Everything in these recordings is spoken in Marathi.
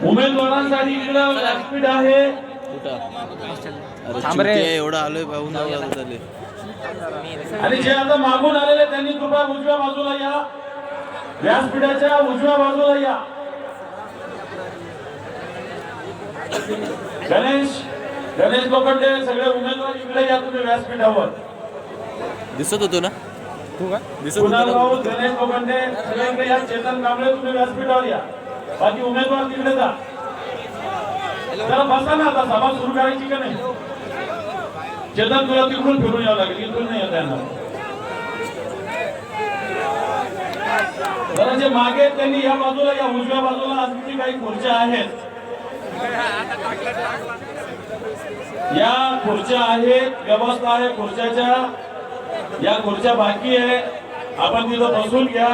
उमेदवारांसाठी इकडे व्यासपीठ आहे. एवढं आलोय पाहून झाले. आणि जे आता मागून आलेले त्यांनी कृपया उजव्या बाजूला या, व्यासपीठाच्या उजव्या बाजूला या. गणेश लोखंडे सगळे उमेदवार इकडे या, तुम्ही व्यासपीठावर दिसत होतो ना तू का दिसत होतो. गणेश लोखंडे सगळे या. चेतन कांबळे तुम्ही व्यासपीठावर या, बाकी उमेदवार तिकडे जा. जरा बसा ना, आता सभा सुरू करायची का नाही? चेतन तुला तिकडून फिरून यावं लागेल, इथून नाही येता येणार. जरा जे मागे त्यांनी या बाजूला या, उजव्या बाजूला अजून काही खुर्च्या आहेत, या खुर्च्या आहेत, व्यवस्था आहे खुर्च्याच्या. या खुर्च्या बाकी आहे, आपण तिथं बसून घ्या.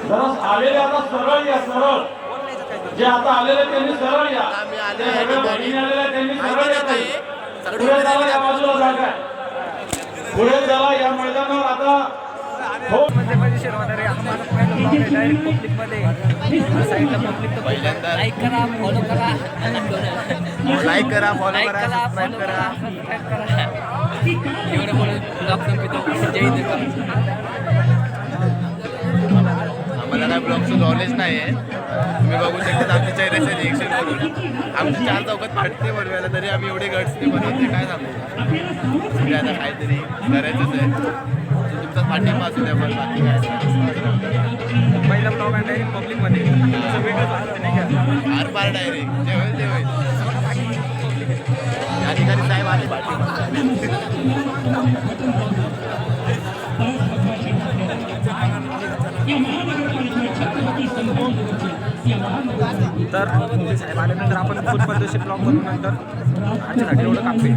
जरा आलेले आता सरळ या, सरळ. जे आता आलेले त्यांनी सरळ या, आलेले त्यांनी सरळ या. पुढे चला, या बाजूला जागा आहे, पुढे चला. या मैदानावर आता लाईक करा, फॉलो करा, लाईक करा, फॉलो करा, सबस्क्राईब करा. एवढं बोलून ब्लॉग संपतो. जय हिंद. आम्हाला काय ब्लॉगचं नॉलेज नाही आहे. तुम्ही बघू शकता आमच्या चेहऱ्याचं रिएक्शन करून आमच्या 4 चौकात फाटते बनवायला, तरी आम्ही एवढे गट्सने बनवते. काय सांगू, म्हणजे आता काहीतरी करायचंच आहे. तुमचा पाठिंबा असू द्या, पण बाकी काय पहिला ब्लॉग आहे डायरेक्ट पब्लिकमध्ये आर पार डायरेक्ट जे होईल ते होईल. या ठिकाणी साहेब आले पाठिंबा. तर साहेब आल्यानंतर आपण खूप पद्धतशीर ब्लॉग बनवून नंतर आजच्यासाठी एवढं कापते.